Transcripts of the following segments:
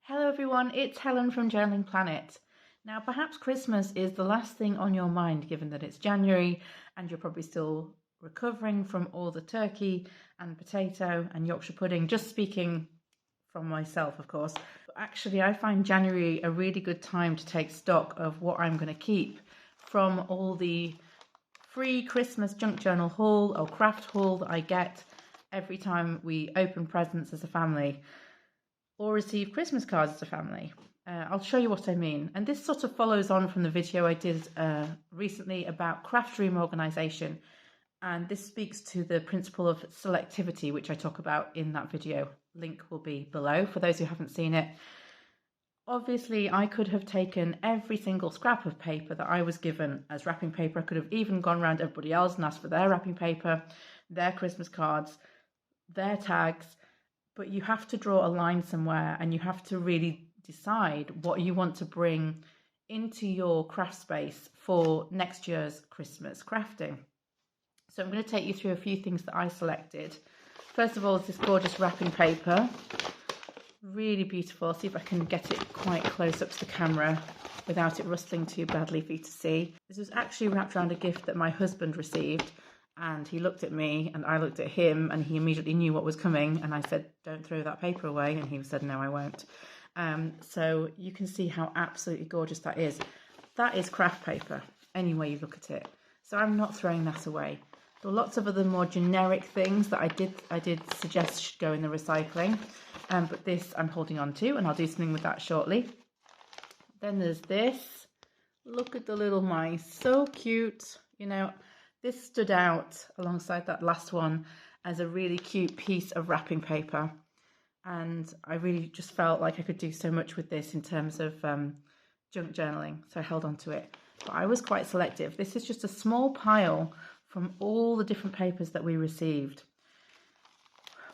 Hello everyone, it's Helen from Journaling Planet. Now perhaps Christmas is the last thing on your mind given that it's January and you're probably still recovering from all the turkey and potato and Yorkshire pudding, just speaking from myself of course. But actually I find January a really good time to take stock of what I'm going to keep from all the free Christmas junk journal haul or craft haul that I get every time we open presents as a family or receive Christmas cards as a family. I'll show you what I mean. And this sort of follows on from the video I did recently about craft room organisation. And this speaks to the principle of selectivity, which I talk about in that video. Link will be below for those who haven't seen it. Obviously, I could have taken every single scrap of paper that I was given as wrapping paper. I could have even gone around everybody else and asked for their wrapping paper, their Christmas cards, their tags. But you have to draw a line somewhere and you have to really decide what you want to bring into your craft space for next year's Christmas crafting. So I'm going to take you through a few things that I selected. First of all is this gorgeous wrapping paper. Really beautiful. I'll see if I can get it quite close up to the camera without it rustling too badly for you to see. This was actually wrapped around a gift that my husband received. And he looked at me and I looked at him and he immediately knew what was coming. And I said, don't throw that paper away. And he said, no, I won't. So you can see how absolutely gorgeous that is. That is craft paper, any way you look at it. So I'm not throwing that away. There are lots of other more generic things that I did suggest should go in the recycling. But this I'm holding on to and I'll do something with that shortly. Then there's this. Look at the little mice. So cute. You know, this stood out alongside that last one as a really cute piece of wrapping paper. And I really just felt like I could do so much with this in terms of junk journaling. So I held on to it. But I was quite selective. This is just a small pile from all the different papers that we received.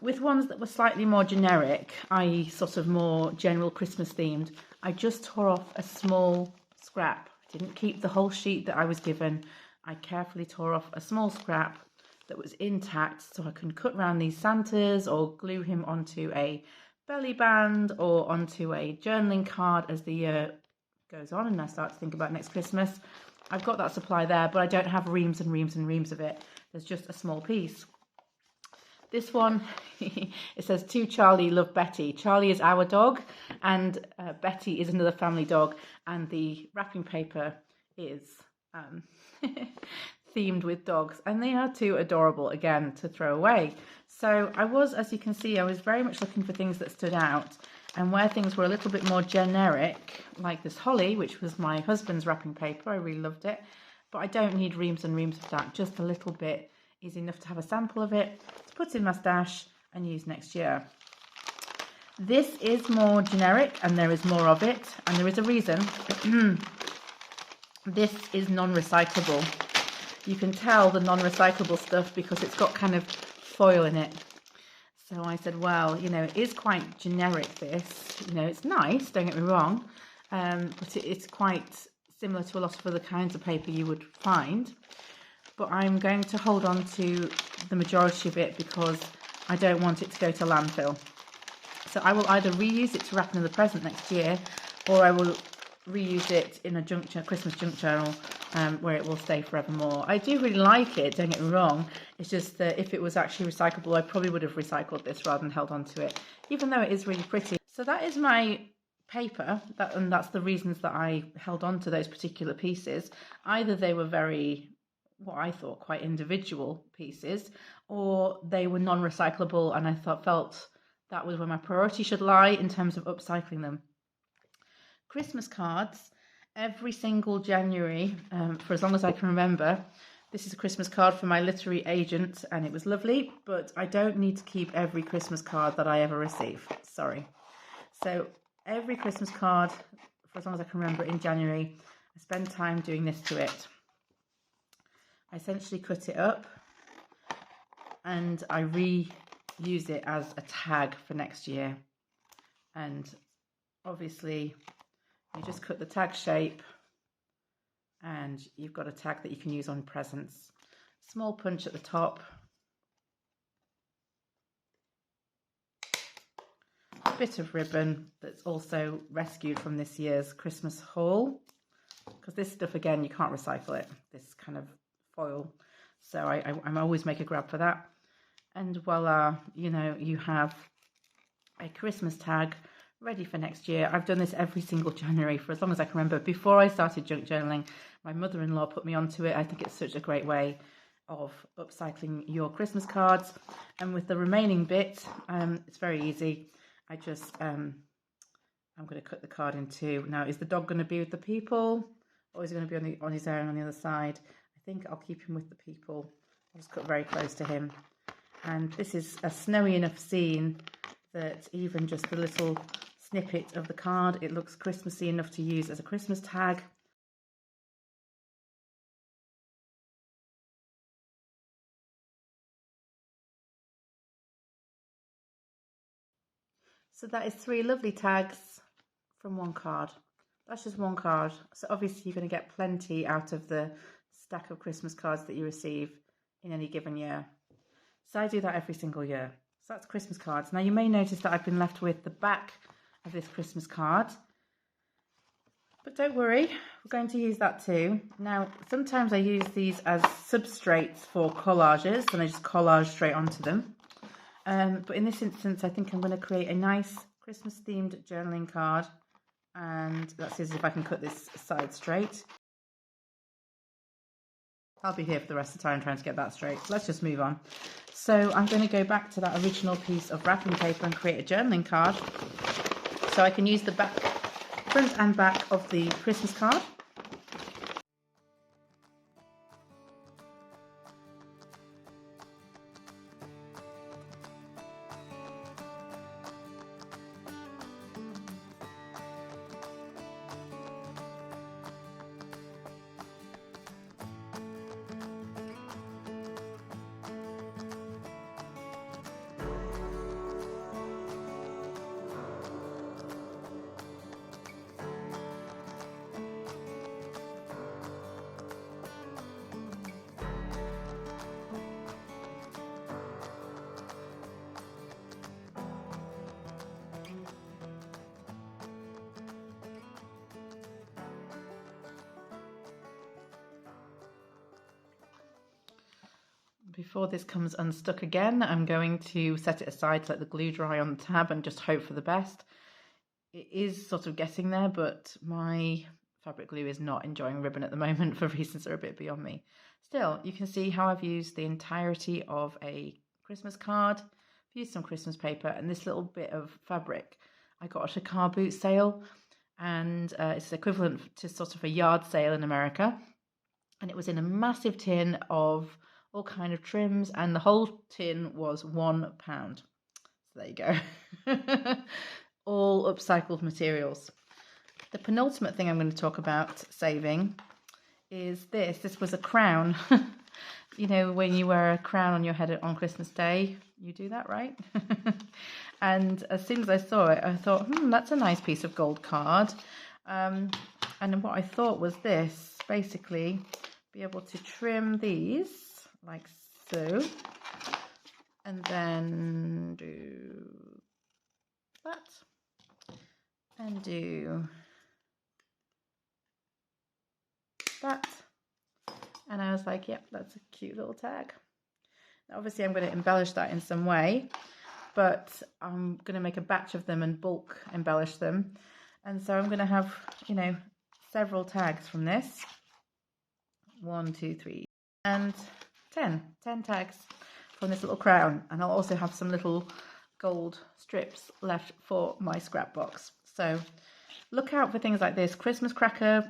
With ones that were slightly more generic, i.e. sort of more general Christmas themed, I just tore off a small scrap. I didn't keep the whole sheet that I was given. I carefully tore off a small scrap that was intact so I can cut around these Santas or glue him onto a belly band or onto a journaling card as the year goes on and I start to think about next Christmas. I've got that supply there, but I don't have reams and reams and reams of it. There's just a small piece. This one, it says, to Charlie, love Betty. Charlie is our dog and Betty is another family dog, and the wrapping paper is themed with dogs, and they are too adorable, again, to throw away. So I was, as you can see, I was very much looking for things that stood out, and where things were a little bit more generic, like this holly, which was my husband's wrapping paper. I really loved it, but I don't need reams and reams of that. Just a little bit is enough to have a sample of it to put in my stash and use next year. This is more generic and there is more of it, and there is a reason. This is non-recyclable. You can tell the non-recyclable stuff because it's got kind of foil in it. So I said, well, you know, it is quite generic, this. You know, it's nice, don't get me wrong, but it's quite similar to a lot of other kinds of paper you would find. But I'm going to hold on to the majority of it because I don't want it to go to landfill. So I will either reuse it to wrap another present next year, or I will reuse it in a Christmas junk journal where it will stay forevermore. I do really like it, don't get me wrong. It's just that if it was actually recyclable, I probably would have recycled this rather than held on to it, even though it is really pretty. So that is my paper, and that's the reasons that I held on to those particular pieces. Either they were very, what I thought, quite individual pieces, or they were non-recyclable, and I felt that was where my priority should lie in terms of upcycling them. Christmas cards, every single January, for as long as I can remember. This is a Christmas card for my literary agent, and it was lovely, but I don't need to keep every Christmas card that I ever receive. Sorry. So every Christmas card, for as long as I can remember, in January, I spend time doing this to it. I essentially cut it up and I reuse it as a tag for next year. And obviously you just cut the tag shape and you've got a tag that you can use on presents. Small punch at the top bit of ribbon that's also rescued from this year's Christmas haul, because this stuff, again, you can't recycle it, this kind of foil. So I always make a grab for that. And voila, you know, you have a Christmas tag ready for next year. I've done this every single January for as long as I can remember. Before I started junk journaling, my mother-in-law put me onto it. I think it's such a great way of upcycling your Christmas cards. And with the remaining bit, it's very easy. I just, I'm going to cut the card in two. Now, is the dog going to be with the people, or is he going to be on his own on the other side? I think I'll keep him with the people. I'll just cut very close to him. And this is a snowy enough scene that even just the little snippet of the card, it looks Christmassy enough to use as a Christmas tag. So that is 3 lovely tags from one card. That's just one card. So obviously you're going to get plenty out of the stack of Christmas cards that you receive in any given year. So I do that every single year. So that's Christmas cards. Now you may notice that I've been left with the back of this Christmas card. But don't worry, we're going to use that too. Now, sometimes I use these as substrates for collages, and I just collage straight onto them. But in this instance, I think I'm going to create a nice Christmas-themed journaling card. And let's see if I can cut this side straight. I'll be here for the rest of the time trying to get that straight. Let's just move on. So I'm going to go back to that original piece of wrapping paper and create a journaling card. So I can use the front and back of the Christmas card. Before this comes unstuck again, I'm going to set it aside to let the glue dry on the tab and just hope for the best. It is sort of getting there, but my fabric glue is not enjoying ribbon at the moment for reasons that are a bit beyond me. Still, you can see how I've used the entirety of a Christmas card, I've used some Christmas paper, and this little bit of fabric I got at a car boot sale, and it's equivalent to sort of a yard sale in America. And it was in a massive tin of all kind of trims, and the whole tin was £1. So there you go. All upcycled materials. The penultimate thing I'm going to talk about saving is this. This was a crown. You know, when you wear a crown on your head on Christmas Day, you do that, right? And as soon as I saw it, I thought, that's a nice piece of gold card. And what I thought was this, basically, be able to trim these like so, and then do that, and do that, and I was like, yep, that's a cute little tag. Now, obviously I'm going to embellish that in some way, but I'm going to make a batch of them and bulk embellish them, and so I'm going to have, you know, several tags from this. 1, 2, 3, and 10 tags from this little crown, and I'll also have some little gold strips left for my scrap box. So look out for things like this. Christmas cracker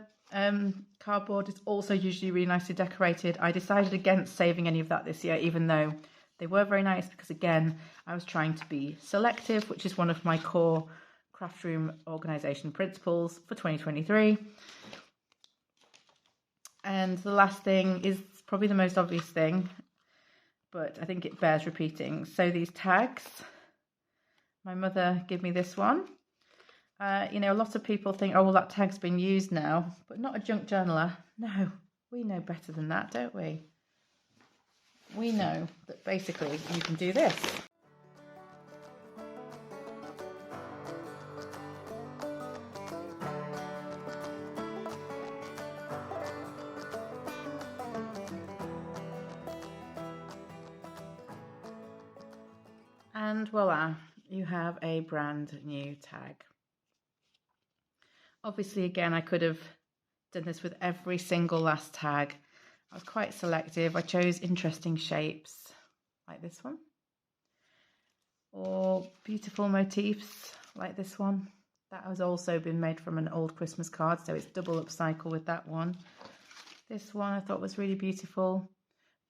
cardboard is also usually really nicely decorated. I decided against saving any of that this year, even though they were very nice, because again, I was trying to be selective, which is one of my core craft room organisation principles for 2023. And the last thing is probably the most obvious thing, but I think it bears repeating. So these tags, my mother gave me this one. You know, a lot of people think, oh, well, that tag's been used now, but not a junk journaler. No, we know better than that, don't we? We know that basically you can do this. And voila, you have a brand new tag. Obviously, again, I could have done this with every single last tag. I was quite selective. I chose interesting shapes like this one, or beautiful motifs like this one. That has also been made from an old Christmas card, so it's double upcycle with that one. This one I thought was really beautiful,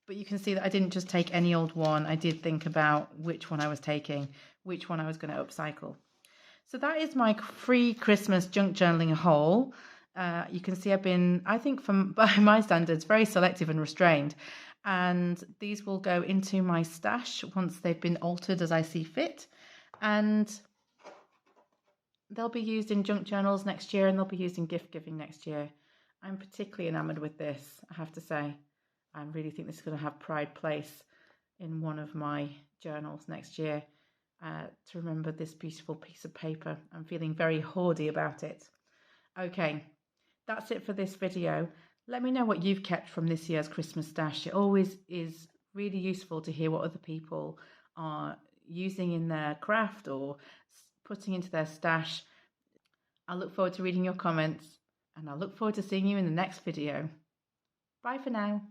but you can see that I didn't just take any old one. I did think about which one I was taking, which one I was going to upcycle. So that is my free Christmas junk journaling haul. You can see I've been, I think by my standards, very selective and restrained. And these will go into my stash once they've been altered as I see fit. And they'll be used in junk journals next year, and they'll be used in gift giving next year. I'm particularly enamored with this, I have to say. I really think this is going to have pride place in one of my journals next year. To remember this beautiful piece of paper. I'm feeling very hoardy about it. Okay, that's it for this video. Let me know what you've kept from this year's Christmas stash. It always is really useful to hear what other people are using in their craft or putting into their stash. I look forward to reading your comments, and I look forward to seeing you in the next video. Bye for now.